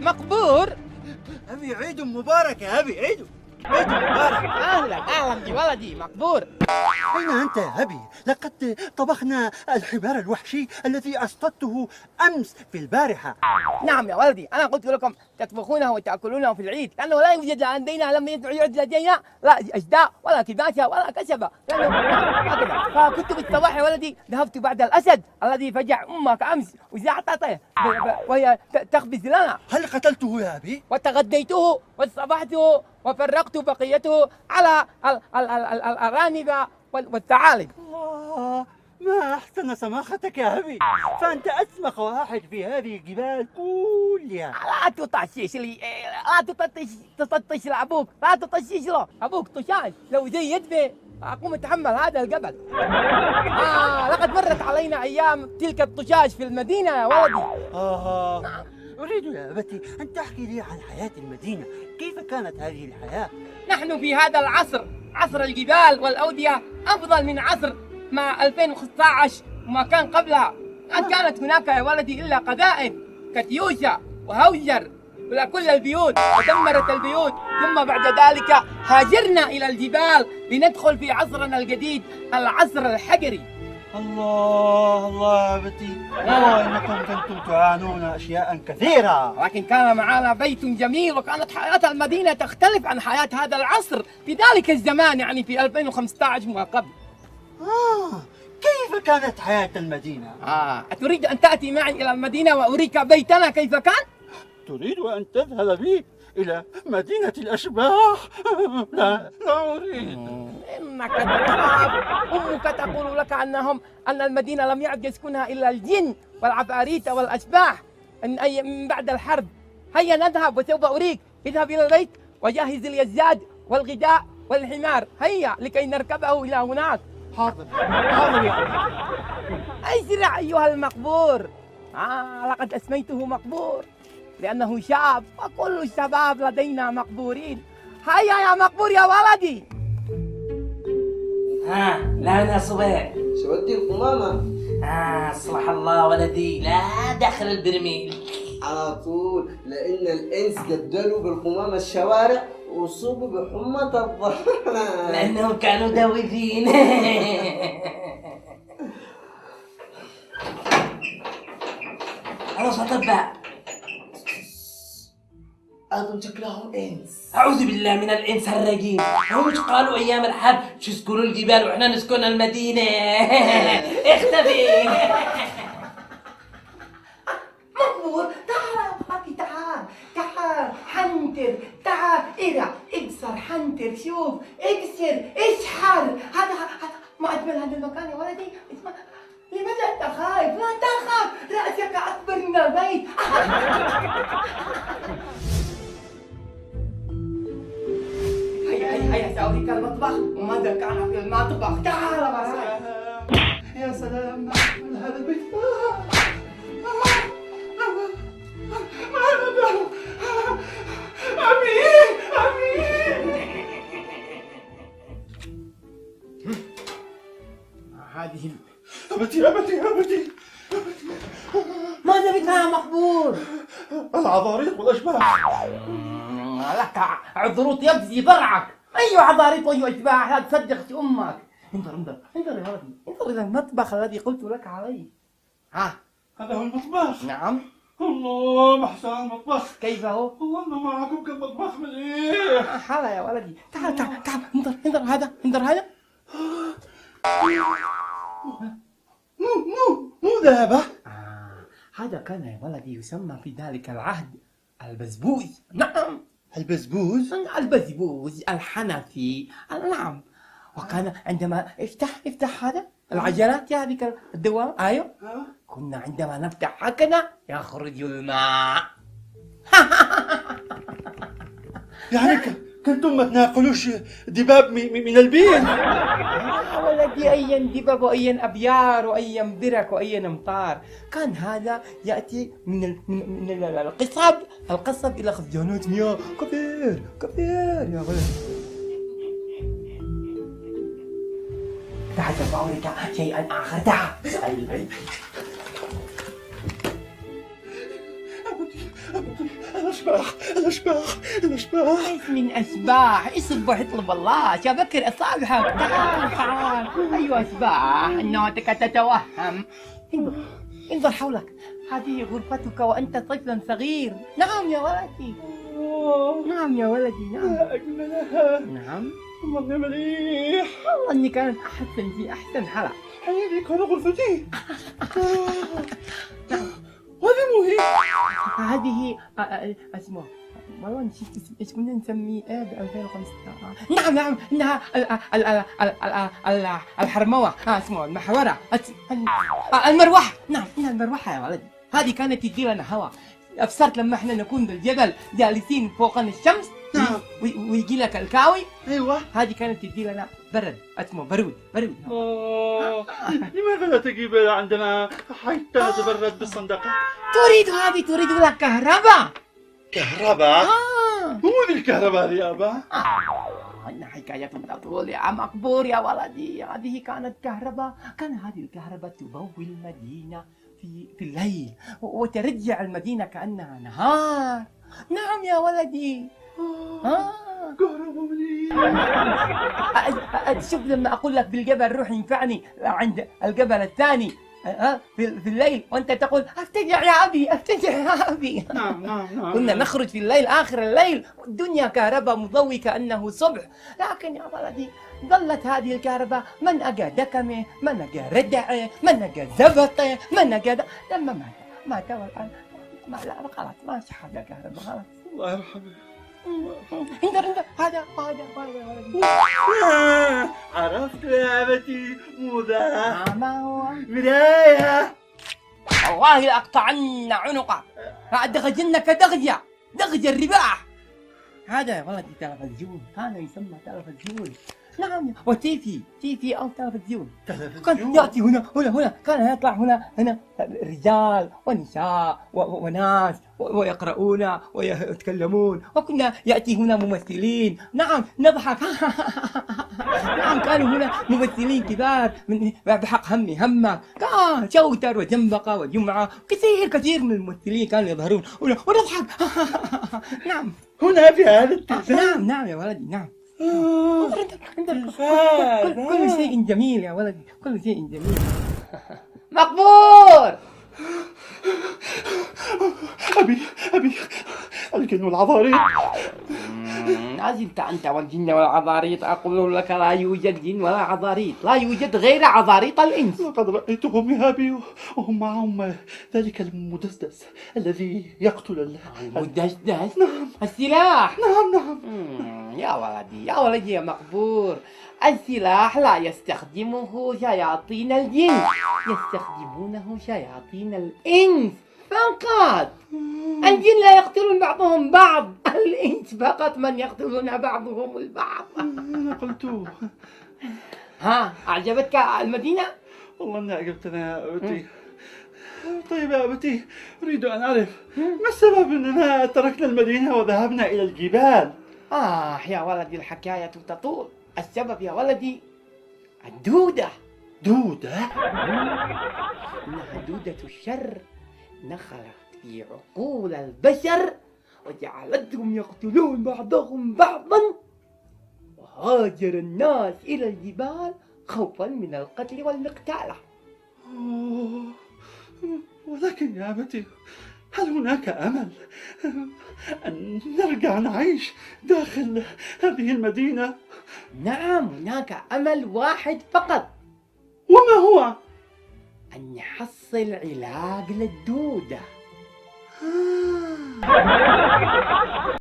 مقبور. أبي عيد مبارك يا أبي، عيد مبارك. أهلا بولدي مقبور. أين أنت يا أبي؟ لقد طبخنا الحمار الوحشي الذي أصطدته أمس في البارحة. نعم يا ولدي، أنا قلت لكم تطبخونه وتأكلونه في العيد، لأنه لا يوجد لدينا، لم يعد لدينا لا أجداء ولا كباشة ولا كسبة، لأنه فكنت بالصباح يا ولدي ذهبت بعد الأسد الذي فجع أمك أمس وزعطته وهي تخبز لنا. هل قتلته يا أبي؟ وتغديته واصطبحته وفرقت بقيته على الأرانب والثعالب. الله، ما أحسن سماختك يا أبي، فأنت أسمخ واحد في هذه الجبال كلها. لا تطشش لي، لا تطش لأبوك، لا تطشش له، أبوك طشاش لو زي يدفي أقوم أتحمل هذا الجبل. لقد مرت علينا أيام تلك الطشاش في المدينة يا ولدي. نعم. أريد يا أبتي أن تحكي لي عن حياة المدينة، كيف كانت هذه الحياة؟ نحن في هذا العصر، عصر الجبال والأودية، أفضل من عصر ما 2015 وما كان قبلها. ما كانت هناك يا ولدي إلا قذائف كتيوشا وهوجر إلى كل البيوت ودمرت البيوت، ثم بعد ذلك هاجرنا إلى الجبال لندخل في عصرنا الجديد، العصر الحجري. الله الله يا أبتي، إنكم كنتم تعانون أشياء كثيرة، لكن كان معنا بيت جميل، وكانت حياة المدينة تختلف عن حياة هذا العصر في ذلك الزمان، يعني في 2015 وما قبل. كيف كانت حياة المدينة؟ أتريد أن تأتي معي إلى المدينة وأريك بيتنا كيف كان؟ تريد أن تذهب بي إلى مدينة الأشباح؟ لا أريد. إنك تخاف، أمك تقول لك أن المدينة لم يعد يسكنها إلا الجن والعفاريت والأشباح من بعد الحرب. هيا نذهب وسوف أريك. اذهب إلى البيت وجهز لي الزاد والغذاء والحمار، هيا لكي نركبه إلى هناك. حاضر حاضر يا أبي. أسرع أيها المقبور. لقد أسميته مقبور لأنه شاب، وكل الشباب لدينا مقبورين. هيا يا مقبور يا ولدي. لا يا صبيح، شو ودي القمامة؟ اصلح الله ولدي، لا داخل البرميل على طول، لأن الإنس جدلوا بالقمامة الشوارع وصوبوا بحمة الظهر لأنهم كانوا دوذين. خلاص أطباء، أظن شكلهم إنس. أعوذ بالله من الإنس الرجيم. هم مش قالوا أيام الحرب شو يسكنوا الجبال وإحنا نسكن المدينة؟ اختفي. مقبور، تعال يا أخي، تعال حنتر، تعال اكسر حنتر، شوف اكسر اشحر. هذا ما أجمل هذا المكان يا ولدي. اسمع، لماذا أنت خايف؟ لا تخاف، رأسك أكبر من البيت. هيا سأريك المطبخ وماذا كان في المطبخ. تعال بس. يا سلام على هذا البيت. هذه أبتي ماذا بك يا مقبور؟ العضاريت والأشباح. لك عضروط يبزي ضرعك. أي عضاريط وأي أشباح، لا تصدق أمك. انظر يا ولدي، انظر إلى المطبخ الذي قلت لك عليه. هذا هو المطبخ. نعم. الله، محسن المطبخ. كيف هو؟ والله معكم كالمطبخ مليح. هلا يا ولدي، تعال انظر هذا. مو ذهب. هذا كان يا ولدي يسمى في ذلك العهد البزبوز. نعم، البزبوز الحنفي. نعم، وكان عندما افتح هذا العجلات يا ذيك الدوام. ايوه، كنا عندما نفتح هكذا يخرج الماء. يعني كنتم ما تناقلوش دباب من البير؟ يا ولدي، أي دباب وأي أبيار وأي برك وأي أمطار. كان هذا يأتي من القصب إلى خزانات مياه كبير يا ولد. تعال سوف أريك شيئا آخر. تعال. الأشباح الأشباح الأشباح. ايش من اشباح؟ اصبح اطلب الله شبكر اصابعك. تعال تعال. ايوه اشباح، انك تتوهم. انظر حولك، هذه غرفتك وانت طفل صغير. نعم يا ولدي، نعم يا ولدي، نعم. ما أجملها. نعم والله مليح. والله اني كانت في احسن حلقة. هذه كان غرفتي. وهذا مهم. هذه اسمه والله نسيت ايش كنا نسميه ايه ب 2015. نعم نعم، انها الحرموه. اسمه المحوره. المروحه. نعم انها المروحه يا ولدي. هذه كانت تدي لنا هواء. ابصرت لما احنا نكون بالجبل جالسين فوق الشمس. نعم. ويجي لك الكاوي. أيوة. هذه كانت تدي لنا برد، اسمه برود برود. لماذا لا تجيب عندنا حتى نتبرد بالصندقة؟ تريد هذه، تريد لك كهرباء. كهرباء؟ مو ذي الكهرباء يا أبا؟ إن حكاية تطول يا مقبور يا ولدي. هذه كانت كهرباء، كان هذه الكهرباء تضوي المدينة في الليل وترجع المدينة كأنها نهار. نعم يا ولدي. كهرباء مليح. شوف لما أقول لك بالجبل روح ينفعني عند الجبل الثاني في الليل وأنت تقول أفتجع يا أبي، أفتجع يا أبي. نعم نعم نعم. كنا نخرج في الليل آخر الليل والدنيا كهرباء مضوي كأنه صبح. لكن يا ولدي ظلت هذه الكهرباء من أجا دكمه، من أجا ردعه، من أجا زبطه، من أجا لما مات والآن لا خلاص ما في حاجة كهرباء خلاص. الله يرحمه. انظر هذا ولدي. عرفت يا أبتي مو ذا؟ ما هو؟ مراية. والله لأقطعن عنقك، أدغجنك دغج الرباح. هذا يا ولدي تلفزيون، هذا يسمى تلفزيون. نعم، وتيفي أو تلفزيون. كان يأتي هنا كان يطلع هنا رجال ونساء وناس ويقرؤون ويتكلمون، وكنا يأتي هنا ممثلين. نعم نضحك. نعم كانوا هنا ممثلين كبار من بحق همك. كان شوتر وجنبقة وجمعة، كثير من الممثلين كانوا يظهرون ونضحك. نعم هنا في هذا التلفاز. نعم يا ولدي نعم. كل شيء جميل يا ولدي، كل شيء جميل. مقبور. أبي الجن والعفاريت. أزلت أنت والجن والعفاريت. أقول لك لا يوجد جن ولا عفاريت، لا يوجد غير عفاريت الإنس. لقد رأيتهم يا أبي وهم معهم ذلك المدسدس الذي يقتل المدسدس. نعم. السلاح. نعم. يا ولدي يا مقبور، السلاح لا يستخدمه شياطين الجن، يستخدمونه شياطين الإنس فقط. الجن لا يقتلون بعضهم بعض، الإنس فقط من يقتلون بعضهم البعض. أنا قلت. أعجبتك المدينة؟ والله إني أعجبتنا يا أبتي. طيب يا أبتي، أريد أن أعرف ما السبب أننا تركنا المدينة وذهبنا إلى الجبال؟ يا ولدي الحكاية تطول. السبب يا ولدي الدودة. دودة؟ إنها دودة الشر دخلت في عقول البشر وجعلتهم يقتلون بعضهم بعضا، وهاجر الناس إلى الجبال خوفا من القتل والمقتالة. ولكن يا أبتي، هل هناك أمل أن نرجع نعيش داخل هذه المدينة؟ نعم هناك أمل واحد فقط. وما هو؟ أن نحصل علاج للدودة.